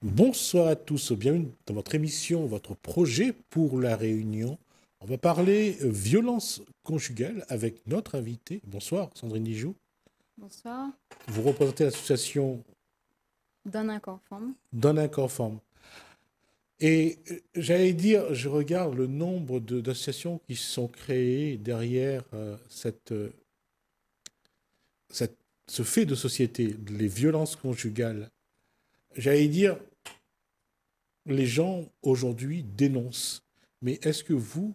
Bonsoir à tous, bienvenue dans votre émission, votre projet pour la Réunion. On va parler violence conjugale avec notre invité. Bonsoir Sandrine Dijoux. Bonsoir. Vous représentez l'association D'un accord forme. D'un accord femme. Et j'allais dire, je regarde le nombre d'associations qui sont créées derrière ce fait de société, les violences conjugales. J'allais dire, les gens aujourd'hui dénoncent. Mais est-ce que vous,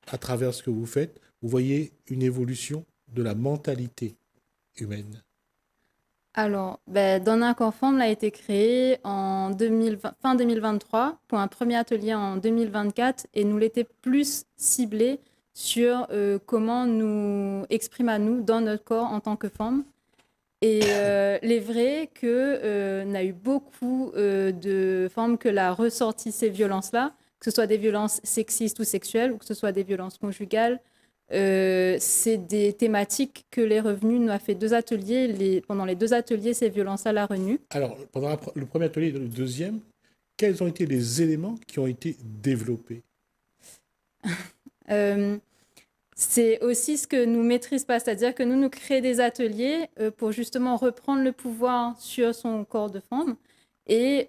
à travers ce que vous faites, vous voyez une évolution de la mentalité humaine? Alors, D'un accord forme a été créé en 2020 fin 2023 pour un premier atelier en 2024 et nous l'était plus ciblé sur comment nous exprimer à nous dans notre corps en tant que femme. Et il est vrai que y a eu beaucoup de femmes que l'a ressorti ces violences-là, que ce soit des violences sexistes ou sexuelles, ou que ce soit des violences conjugales. C'est des thématiques que les revenus nous a fait deux ateliers. Pendant les deux ateliers, ces violences-là la revenu. Alors, pendant le premier atelier et le deuxième, quels ont été les éléments qui ont été développés? Euh, c'est aussi ce que nous maîtrisons pas, c'est-à-dire que nous créons des ateliers pour justement reprendre le pouvoir sur son corps de femme. Et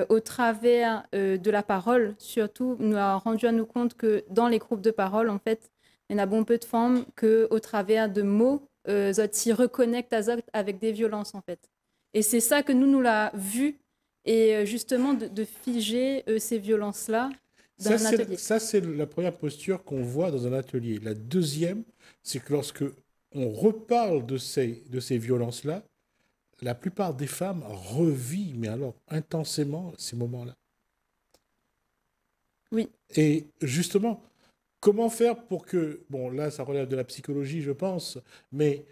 au travers de la parole, surtout, nous a rendu à nous compte que dans les groupes de parole, en fait, il y en a bon peu de femmes qu'au travers de mots, elles s'y reconnectent avec des violences, en fait. Et c'est ça que nous l'a vu, et justement de figer ces violences-là dans un atelier. Ça, c'est la première posture qu'on voit dans un atelier. La deuxième, c'est que lorsque on reparle de ces violences-là, la plupart des femmes revivent, mais alors intensément, ces moments-là. Oui. Et justement, comment faire pour que, bon là ça relève de la psychologie je pense, mais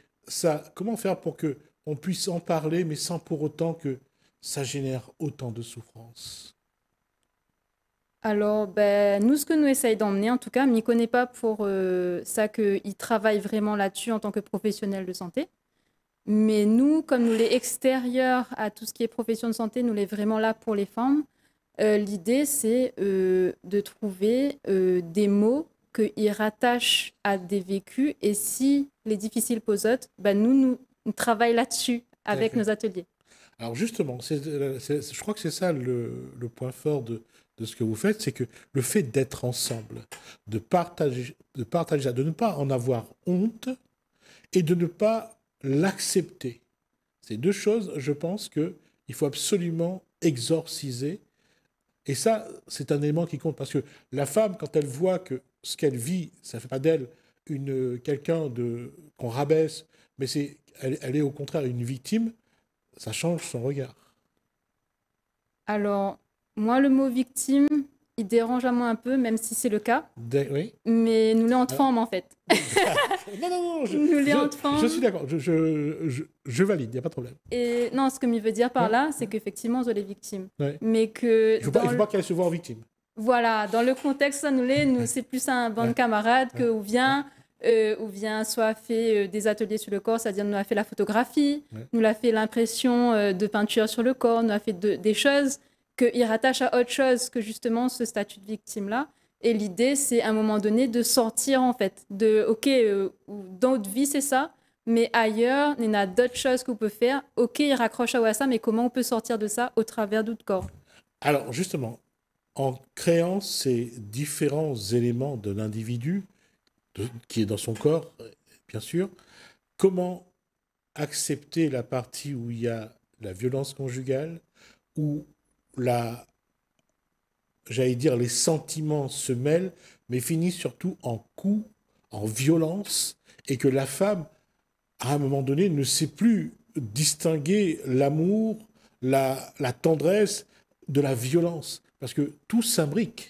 comment faire pour que on puisse en parler mais sans pour autant que ça génère autant de souffrance? Alors, nous, ce que nous essayons d'emmener, en tout cas, m'y connaît pas pour ça qu'il travaille vraiment là-dessus en tant que professionnel de santé. Mais nous, comme nous les extérieurs à tout ce qui est profession de santé, nous les vraiment là pour les femmes. L'idée, c'est de trouver des mots qu'ils rattachent à des vécus. Et si les difficiles posent, nous travaillons là-dessus avec D'accord. nos ateliers. Alors justement, je crois que c'est ça le point fort de ce que vous faites, c'est que le fait d'être ensemble, de partager ça, de ne pas en avoir honte et de ne pas l'accepter. Ces deux choses, je pense qu'il faut absolument exorciser. Et ça, c'est un élément qui compte parce que la femme, quand elle voit que ce qu'elle vit, ça ne fait pas d'elle quelqu'un qu'on rabaisse, mais elle est au contraire une victime, ça change son regard. Alors, moi, le mot victime, il dérange à moi un peu, même si c'est le cas. Oui. Mais nous les en Alors, forme, en fait. non, non, non, Nous les en je suis forme. d'accord, je valide, il n'y a pas de problème. Et non, ce que m'il veut dire par Ouais, là, c'est qu'effectivement, je les victimes. ouais. Mais que Il faut pas qu'elle se voie en victime. voilà, dans le contexte, ça nous, c'est plus un banc de Ouais, camarades ouais, que ou vient soit fait des ateliers sur le corps, c'est-à-dire nous a fait la photographie, ouais. nous a fait l'impression de peinture sur le corps, nous a fait des choses qu'il rattache à autre chose que justement ce statut de victime-là. Et l'idée, c'est à un moment donné de sortir en fait, ok, dans notre vie, c'est ça, mais ailleurs, il y a d'autres choses qu'on peut faire. Ok, il raccroche à ça, mais comment on peut sortir de ça au travers d'autres corps? Alors, justement, en créant ces différents éléments de l'individu, qui est dans son corps, bien sûr, comment accepter la partie où il y a la violence conjugale, où la, j'allais dire, les sentiments se mêlent, mais finissent surtout en coups, en violence, et que la femme, à un moment donné, ne sait plus distinguer l'amour, la tendresse de la violence, parce que tout s'imbrique.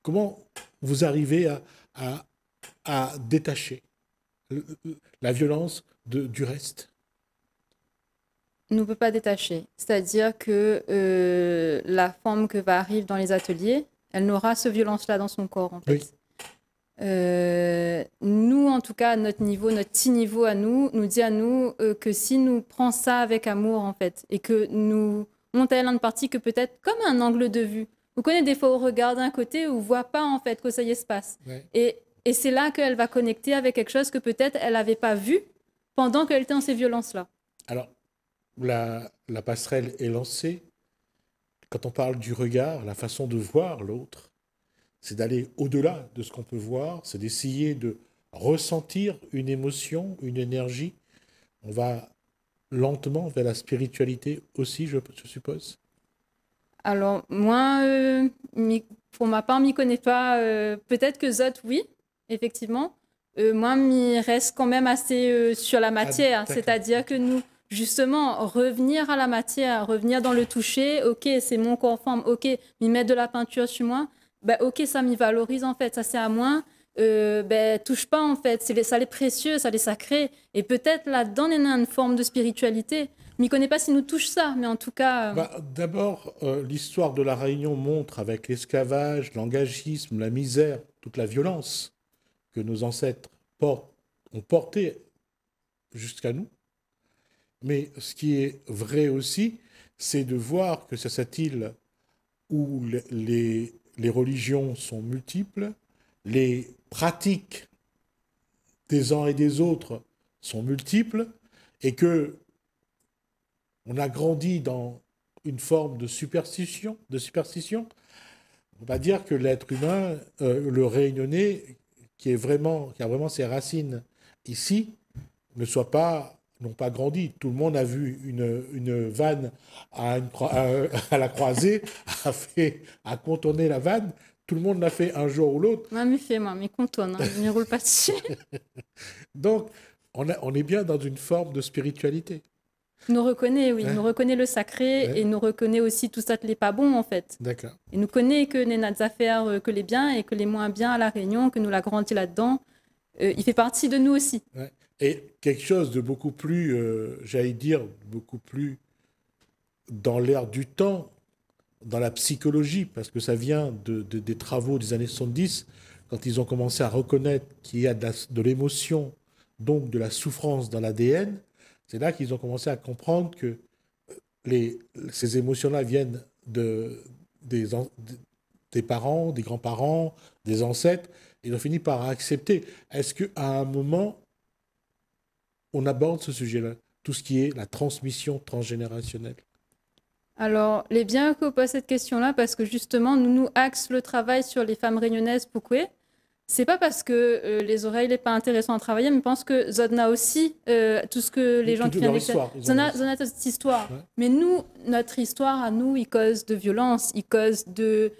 Comment vous arrivez à, à détacher la violence du reste? Ne peut pas détacher. C'est-à-dire que la femme que va arriver dans les ateliers, elle n'aura ce violence-là dans son corps, en Oui. fait. Nous, en tout cas, à notre niveau, notre petit niveau à nous, nous dit à nous que si nous prenons ça avec amour, en fait, et que nous monte à elle une partie que peut-être comme un angle de vue. Vous connaissez des fois, on regarde d'un côté, on ne voit pas en fait que ça y est se passe. Ouais. Et c'est là qu'elle va connecter avec quelque chose que peut-être elle n'avait pas vu pendant qu'elle était dans ces violences-là. Alors, la passerelle est lancée. Quand on parle du regard, la façon de voir l'autre, c'est d'aller au-delà de ce qu'on peut voir, c'est d'essayer de ressentir une émotion, une énergie. On va lentement vers la spiritualité aussi, je suppose. Alors, moi, pour ma part, je m'y connais pas. Peut-être que Zot, oui, effectivement. Moi, m'y reste quand même assez sur la matière. C'est-à-dire que nous, justement, revenir à la matière, revenir dans le toucher, ok, c'est mon corps forme, ok, m'y mettre de la peinture sur moi, ben, ok, ça m'y valorise en fait, ça c'est à moi. Ben, touche pas en fait, ça les précieux, ça les sacré. Et peut-être là-dedans, il y a une forme de spiritualité. Je m'y connais pas si nous touche ça, mais en tout cas. D'abord, l'histoire de la Réunion montre avec l'esclavage, l'engagisme, la misère, toute la violence que nos ancêtres ont porté jusqu'à nous. Mais ce qui est vrai aussi, c'est de voir que c'est cette île où les religions sont multiples, les pratiques des uns et des autres sont multiples, et que on a grandi dans une forme de superstition. On va dire que l'être humain, le Réunionnais, qui a vraiment ses racines ici, n'ont pas grandi. Tout le monde a vu une vanne à la croisée, a contourné la vanne. Tout le monde l'a fait un jour ou l'autre. Moi, mais contourne, hein, je ne roule pas dessus. Donc, on est bien dans une forme de spiritualité. Nous reconnaît, oui, nous reconnaît le sacré et nous reconnaît aussi tout ça qui n'est pas bon, en fait. D'accord. Et nous connaît que les notre affaires, que les biens et que les moins biens à La Réunion, que nous l'a grandi là-dedans. Il fait partie de nous aussi. Ouais. Et quelque chose de beaucoup plus, j'allais dire, beaucoup plus dans l'air du temps, dans la psychologie, parce que ça vient des travaux des années 70, quand ils ont commencé à reconnaître qu'il y a de l'émotion, donc de la souffrance dans l'ADN. C'est là qu'ils ont commencé à comprendre que ces émotions-là viennent des parents, des grands-parents, des ancêtres. Ils ont fini par accepter. Est-ce qu'à un moment, on aborde ce sujet-là, tout ce qui est la transmission transgénérationnelle? Alors, les biens que vous posez cette question-là, parce que justement, nous axons le travail sur les femmes réunionnaises Pukwe. C'est pas parce que les oreilles n'est pas intéressant à travailler, mais je pense que Zodna aussi, tout ce que les gens qui viennent Zodna cette histoire. Ouais. Mais nous, notre histoire à nous, il cause de violence, il cause de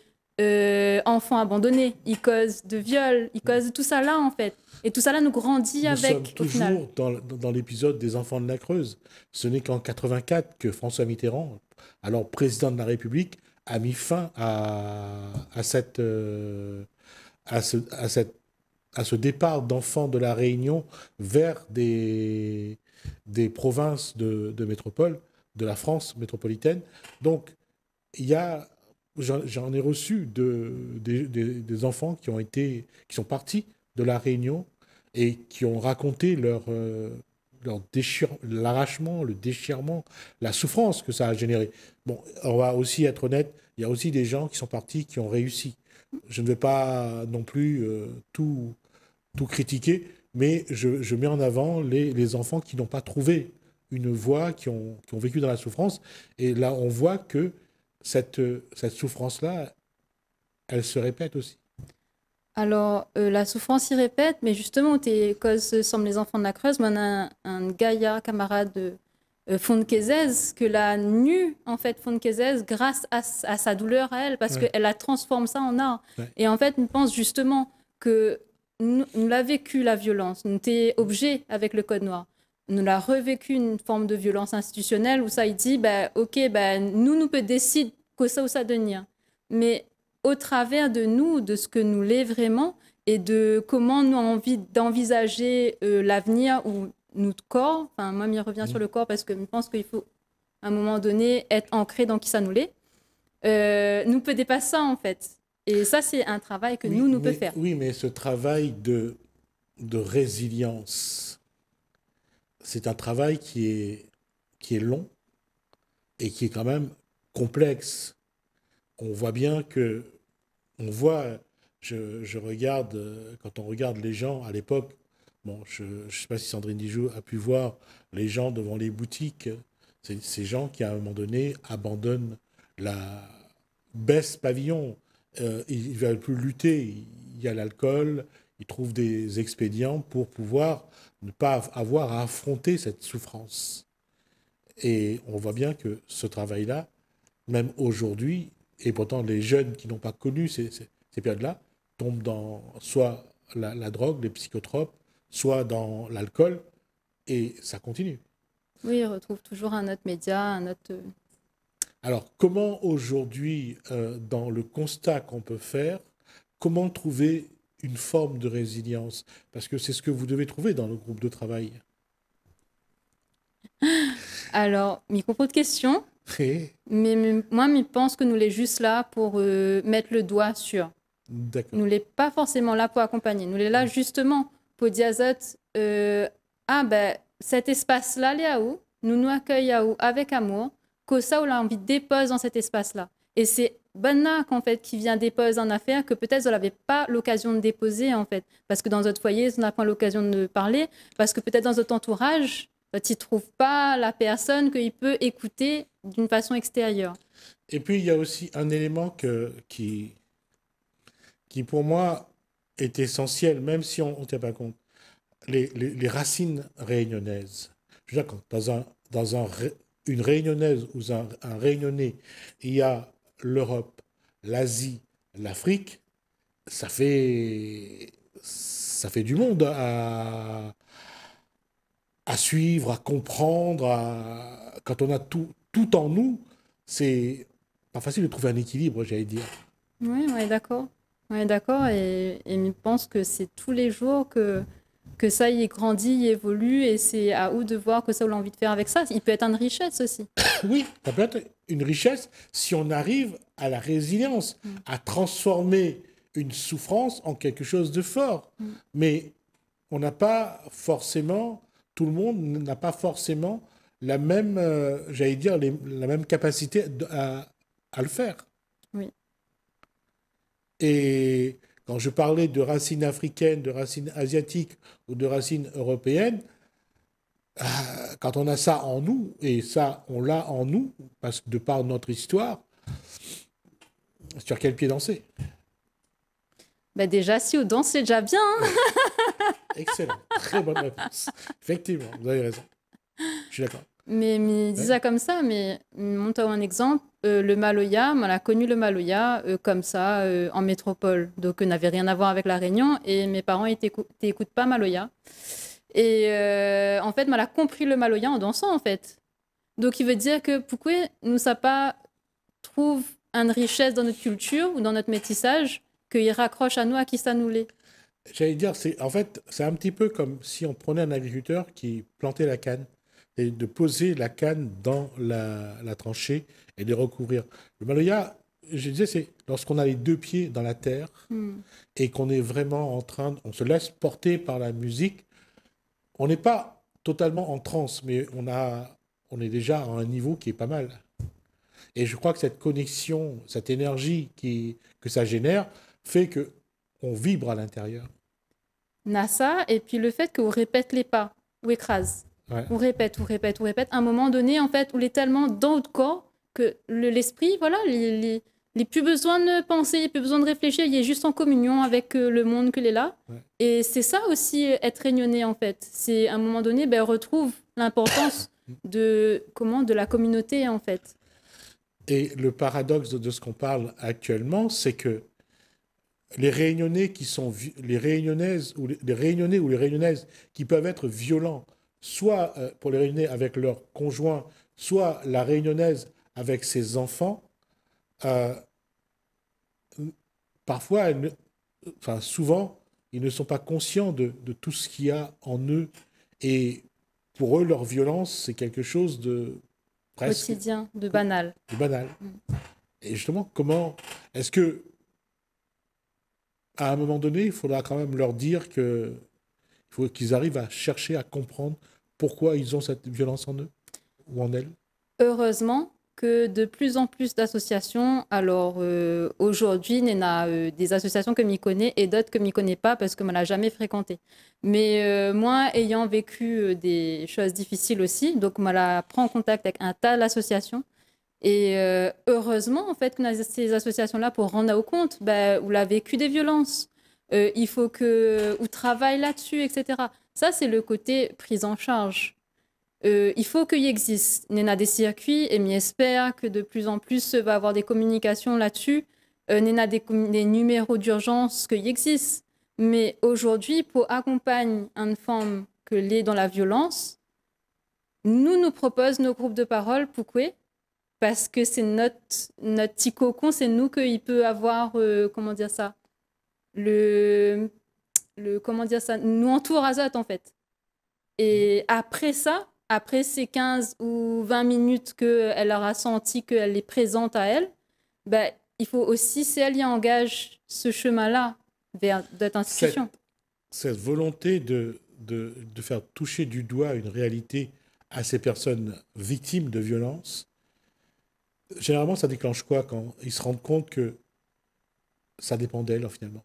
enfants abandonnés, il cause de viol, il cause de tout ça là en fait. Et tout ça là nous grandit avec. Nous sommes toujours dans l'épisode des enfants de la Creuse. Ce n'est qu'en 84 que François Mitterrand, alors président de la République, a mis fin à ce départ d'enfants de la Réunion vers des provinces de métropole, de la France métropolitaine. Donc, j'en ai reçu des enfants qui sont partis de la Réunion et qui ont raconté l'arrachement, le déchirement, la souffrance que ça a généré. Bon, on va aussi être honnête, il y a aussi des gens qui sont partis, qui ont réussi. Je ne vais pas non plus tout critiquer, mais je mets en avant les enfants qui n'ont pas trouvé une voie, qui ont vécu dans la souffrance. Et là, on voit que cette souffrance-là, elle se répète aussi. Alors, la souffrance s'y répète, mais justement, tes causes semblent les enfants de la Creuse. Moi, on a un Gaïa, camarade de Fonkezès, que l'a nu, en fait, Fonkezès, grâce à sa douleur à elle, parce qu'elle la transforme ça en art. Ouais. Et en fait, je pense justement que nous l'a vécu, la violence. Nous étions objet avec le Code noir. Nous l'a revécu une forme de violence institutionnelle où ça, il dit, OK, nous peut décider que ça ou ça devenir. Mais au travers de nous, de ce que nous l'est vraiment, et de comment nous avons envie d'envisager l'avenir ou notre corps. Enfin, moi, je reviens sur le corps parce que je pense qu'il faut, à un moment donné, être ancré dans qui ça nous l'est. Nous peut dépasser ça, en fait. Et ça, c'est un travail que nous peut faire. Oui, mais ce travail de résilience, c'est un travail qui est long et qui est quand même complexe. On voit bien que, on voit, je regarde, quand on regarde les gens à l'époque, bon, je ne sais pas si Sandrine Dijou a pu voir les gens devant les boutiques, ces gens qui, à un moment donné, abandonnent la baisse pavillon. Ils ne veulent plus lutter. Il y a l'alcool, ils trouvent des expédients pour pouvoir ne pas avoir à affronter cette souffrance. Et on voit bien que ce travail-là, même aujourd'hui, et pourtant les jeunes qui n'ont pas connu ces périodes-là, tombent dans soit la drogue, les psychotropes, soit dans l'alcool, et ça continue. Oui, ils retrouvent toujours un autre média, un autre... Alors, comment aujourd'hui, dans le constat qu'on peut faire, comment trouver une forme de résilience? Parce que c'est ce que vous devez trouver dans le groupe de travail. Alors, il y a beaucoup de questions, Et- mais moi, je pense que nous sommes juste là pour mettre le doigt sur. D'accord. Nous ne sommes pas forcément là pour accompagner. Nous sommes là justement pour dire aux autres, ah ben, cet espace-là, il est à où? Nous nous accueillons avec amour, que ça, on a envie de déposer dans cet espace-là. Et c'est Banna, en fait, qui vient déposer en affaire que peut-être on n'avait pas l'occasion de déposer, en fait. Parce que dans notre foyer, on n'a pas l'occasion de parler. Parce que peut-être dans notre entourage, tu ne trouves pas la personne qu'il peut écouter d'une façon extérieure. Et puis, il y a aussi un élément qui pour moi, est essentiel, même si on ne tient pas compte. Les racines réunionnaises. Je veux dire, quand une réunionnaise ou un réunionnais, il y a l'Europe, l'Asie, l'Afrique, ça fait du monde à suivre, à comprendre. Quand on a tout en nous, c'est pas facile de trouver un équilibre, j'allais dire. Oui, on est d'accord. On est d'accord et je pense que c'est tous les jours que ça y grandit, y évolue et c'est à vous de voir que ça on a envie de faire avec ça. Il peut être une richesse aussi. Oui, ça peut être une richesse si on arrive à la résilience, à transformer une souffrance en quelque chose de fort. Mais on n'a pas forcément, tout le monde n'a pas forcément la même, j'allais dire, la même capacité à le faire. Oui. Et quand je parlais de racines africaines, de racines asiatiques ou de racines européennes, quand on a ça en nous, et ça, on l'a en nous, parce que de par notre histoire, sur quel pied danser? Ben déjà, si on danse, c'est déjà bien. Hein. Excellent, très bonne réponse. Effectivement, vous avez raison. Je suis d'accord. Mais dis ça comme ça, mais monte un exemple. Le Maloya, on a connu le Maloya comme ça en métropole. Donc, on n'avait rien à voir avec la Réunion et mes parents n'écoutent pas Maloya. Et en fait, on a compris le Maloya en dansant, en fait. Donc, il veut dire que pourquoi nous, ça pas trouve une richesse dans notre culture ou dans notre métissage qu'il raccroche à nous, à qui ça nous l'est. J'allais dire, en fait, c'est un petit peu comme si on prenait un agriculteur qui plantait la canne et de poser la canne dans la tranchée et de recouvrir. Le Maloya, je disais, c'est lorsqu'on a les deux pieds dans la terre et qu'on est vraiment on se laisse porter par la musique. On n'est pas totalement en transe, mais on est déjà à un niveau qui est pas mal. Et je crois que cette connexion, cette énergie que ça génère, fait que on vibre à l'intérieur. NASA, et puis le fait qu'on répète les pas, ou écrase. Ouais. On répète, on répète, on répète. À un moment donné, en fait, on est tellement dans notre corps que l'esprit, voilà, il n'a plus besoin de penser, il n'a plus besoin de réfléchir, il est juste en communion avec le monde qu'il est là. Ouais. Et c'est ça aussi, être réunionnais, en fait. C'est à un moment donné, on retrouve l'importance de la communauté, en fait. Et le paradoxe de ce qu'on parle actuellement, c'est que les Réunionnais les Réunionnaises ou les Réunionnais ou les Réunionnaises qui peuvent être violents, soit pour les Réunionnais avec leurs conjoints, soit la Réunionnaise avec ses enfants, parfois, souvent, ils ne sont pas conscients de tout ce qu'il y a en eux. Et pour eux, leur violence, c'est quelque chose de presque quotidien, de banal. de banal. Et justement, comment est-ce que à un moment donné, il faudra quand même leur dire il faut qu'ils arrivent à chercher à comprendre pourquoi ils ont cette violence en eux ou en elles. Heureusement que de plus en plus d'associations, alors aujourd'hui, il y en a des associations que m'y connais et d'autres que m'y connais pas parce que je ne l'ai jamais fréquenté. Mais moi, ayant vécu des choses difficiles aussi, donc je prends en contact avec un tas d'associations. Et heureusement, en fait, qu'on a ces associations-là pour rendre au compte, où l'a vécu des violences. Il faut que ou travaille là-dessus, etc. Ça, c'est le côté prise en charge. Il faut qu'il existe. Il y en a des circuits et j'espère que de plus en plus va y avoir des communications là-dessus. Il y en a des numéros d'urgence qui existent. Mais aujourd'hui, pour accompagner une femme qui est dans la violence, nous propose nos groupes de parole. Pourquoi? Parce que c'est notre petit cocon, c'est nous qu'il peut avoir, comment dire ça, comment dire ça, nous entoure azote en fait. Et après ça, après ces 15 ou 20 minutes qu'elle aura senti qu'elle est présente à elle, il faut aussi, si elle y engage ce chemin-là vers d'autres institutions. Cette volonté de faire toucher du doigt une réalité à ces personnes victimes de violences, généralement, ça déclenche quoi quand ils se rendent compte que ça dépend d'elle, finalement?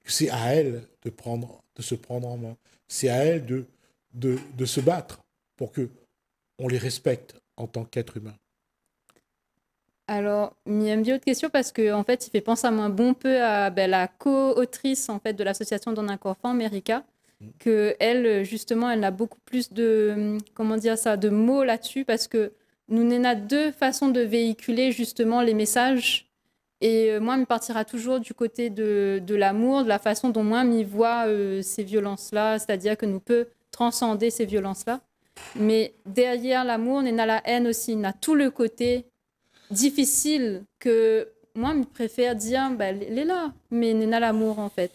Que c'est à elle de se prendre en main. C'est à elle de se battre pour qu'on les respecte en tant qu'être humain. Alors, il y a une autre question parce qu'en fait, il fait penser à moi un bon peu à la co-autrice en fait, de l'association Donne un corps femme, Erika, que elle, justement, elle a beaucoup plus de, comment dire ça, de mots là-dessus parce que nous n'en a deux façons de véhiculer justement les messages. Et moi, me partira toujours du côté de l'amour, de la façon dont moi, m'y vois ces violences-là, c'est-à-dire que nous peut transcender ces violences-là. Mais derrière l'amour, on a la haine aussi, on a tout le côté difficile que moi, je préfère dire, elle est là, mais on a l'amour en fait.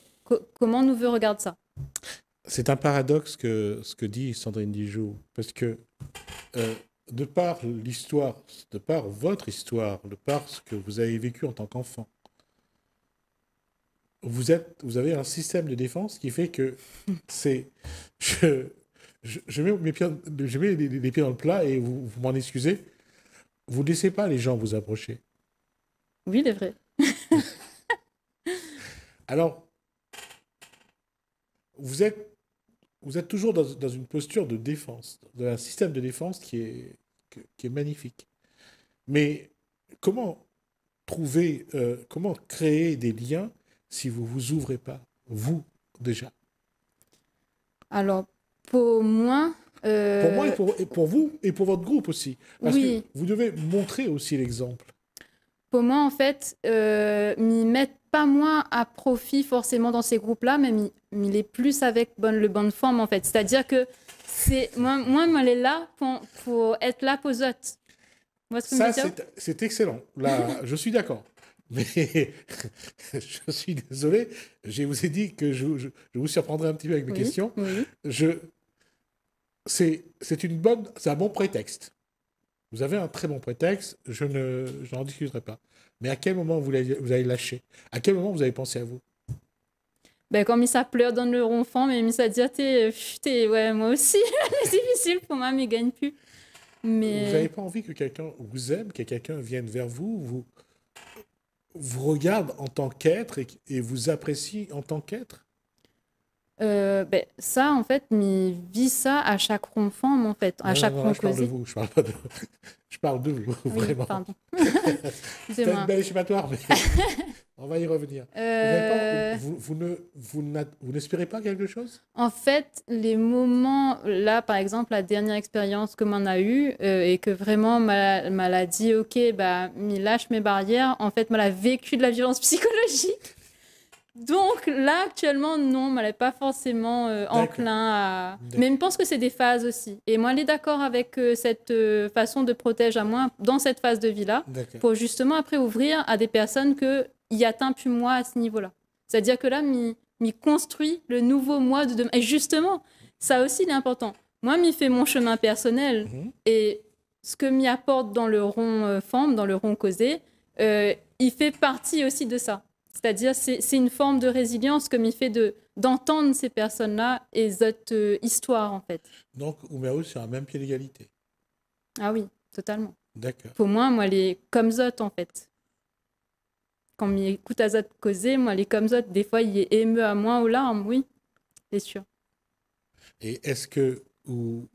Comment nous veut regarder ça? C'est un paradoxe ce que dit Sandrine Dijoux, parce que de par l'histoire, de par votre histoire, de par ce que vous avez vécu en tant qu'enfant, vous avez un système de défense qui fait que c'est... Je mets les pieds dans le plat et vous m'en excusez. Vous ne laissez pas les gens vous approcher. Oui, c'est vrai. Alors, vous êtes toujours dans une posture de défense, d'un système de défense qui est magnifique. Mais comment comment créer des liens si vous ne vous ouvrez pas, vous, déjà? Alors, pour moi... Pour moi et pour vous et pour votre groupe aussi. Parce oui. que vous devez montrer aussi l'exemple. Pour moi, en fait, m'y mettent pas moi à profit forcément dans ces groupes-là, mais m'y est plus avec le bonne forme, en fait. C'est-à-dire que moi, elle est là pour être là pour eux autres. Ça, c'est excellent. Là, je suis d'accord. Mais je suis désolé, je vous ai dit que je vous surprendrai un petit peu avec mes questions. Oui. C'est un bon prétexte. Vous avez un très bon prétexte, je n'en discuterai pas. Mais à quel moment vous allez lâcher? À quel moment vous avez pensé à vous? Quand ça pleure dans le ronfant, mais ça dit, ouais, moi aussi, c'est difficile pour moi, mais je gagne plus. Mais... Vous n'avez pas envie que quelqu'un vous aime, que quelqu'un vienne vers vous regarde en tant qu'être et vous apprécie en tant qu'être? Ça, en fait, je vis ça à chaque ronfant, en fait, à chaque je parle de vous, je parle pas de... Je parle de vous, oui, vraiment. Pardon. C'est une belle échappatoire, mais on va y revenir. Vous n'espérez pas quelque chose? En fait, les moments, là, par exemple, la dernière expérience que m'en a eue et que vraiment m'a dit, ok, lâche mes barrières, en fait, m'a vécu de la violence psychologique. Donc là, actuellement, non, elle n'est pas forcément enclin à... Mais je pense que c'est des phases aussi. Et moi, elle est d'accord avec cette façon de protéger à moi dans cette phase de vie-là, pour justement après ouvrir à des personnes qui atteignent plus moi à ce niveau-là. C'est-à-dire que là, m'y construit le nouveau moi de demain. Et justement, ça aussi, il est important. Moi, m'y fait mon chemin personnel et ce que m'y apporte dans le rond forme, dans le rond causé, il fait partie aussi de ça. C'est-à-dire, c'est une forme de résilience comme il fait d'entendre ces personnes-là et cette histoire, en fait. Donc, vous mettez sur un même pied d'égalité. Ah oui, totalement. D'accord. Pour moi, les comme zot, en fait. Quand m'écoute à zot causer, moi, les comme zot, des fois, il est émeu à moi aux larmes, oui, c'est sûr. Et est-ce que vous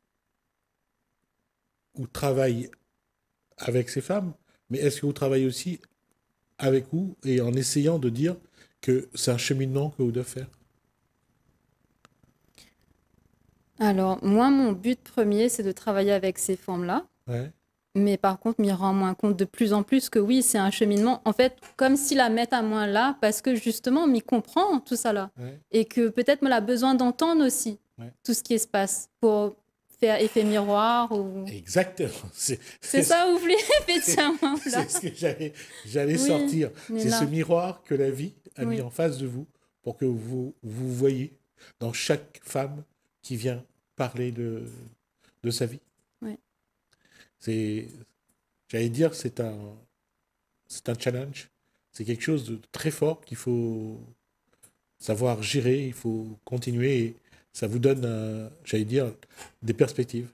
travaillez avec ces femmes, mais est-ce que vous travaillez aussi avec vous et en essayant de dire que c'est un cheminement que vous devez faire? Alors, moi, mon but premier, c'est de travailler avec ces femmes-là. Ouais, Mais par contre, m'y rend moins compte de plus en plus que oui, c'est un cheminement. En fait, comme si la mettre à moins là, parce que justement, m'y comprend tout ça là. ouais, Et que peut-être me l'a besoin d'entendre aussi ouais. tout ce qui se passe pour faire effet miroir ou... Exactement. C'est ça, vous voulez effectivement là. C'est ce que j'allais Oui, sortir. on est C'est ce là. miroir que la vie a mis Oui, en face de vous pour que vous voyez dans chaque femme qui vient parler de sa vie. oui. C'est, j'allais dire, c'est un challenge. C'est quelque chose de très fort qu'il faut savoir gérer, il faut continuer. Et ça vous donne, j'allais dire, des perspectives.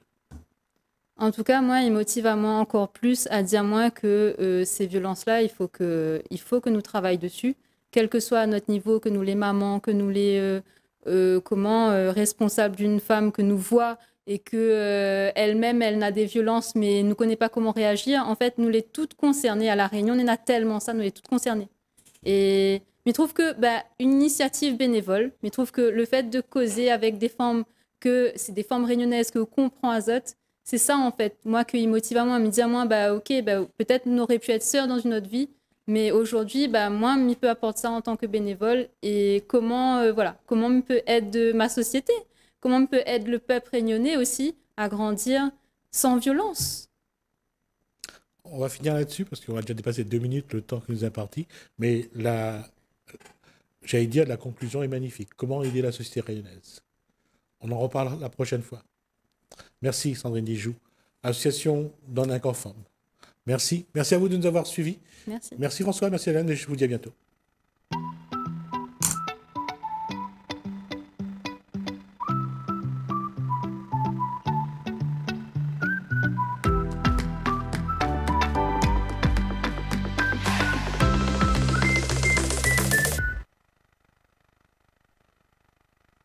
En tout cas, moi, il motive à moi encore plus à dire moi que ces violences-là, il faut que nous travaillions dessus, quel que soit à notre niveau, que nous les mamans, que nous les responsables d'une femme que nous voit et que elle-même, elle n'a des violences mais ne connaît pas comment réagir. En fait, nous les toutes concernées à La Réunion, on en a tellement ça, nous les toutes concernées. Et mais je trouve que bah, une initiative bénévole, mais je trouve que le fait de causer avec des femmes, que c'est des femmes réunionnaises que vous comprenez Azote, c'est ça en fait, moi qui motive à moi, me dire moi, bah ok, bah, peut-être on aurait pu être sœurs dans une autre vie, mais aujourd'hui, bah, moi, je peux apporter ça en tant que bénévole et comment, voilà, comment je peux aider ma société, comment je peux aider le peuple réunionnais aussi à grandir sans violence. On va finir là-dessus parce qu'on va déjà dépasser 2 minutes le temps que nous a imparti. Mais j'allais dire, la conclusion est magnifique. Comment aider la société réunionnaise? On en reparlera la prochaine fois. Merci Sandrine Dijoux, Association Dans un corps femme. Merci. Merci à vous de nous avoir suivis. Merci. Merci François, merci Hélène et je vous dis à bientôt.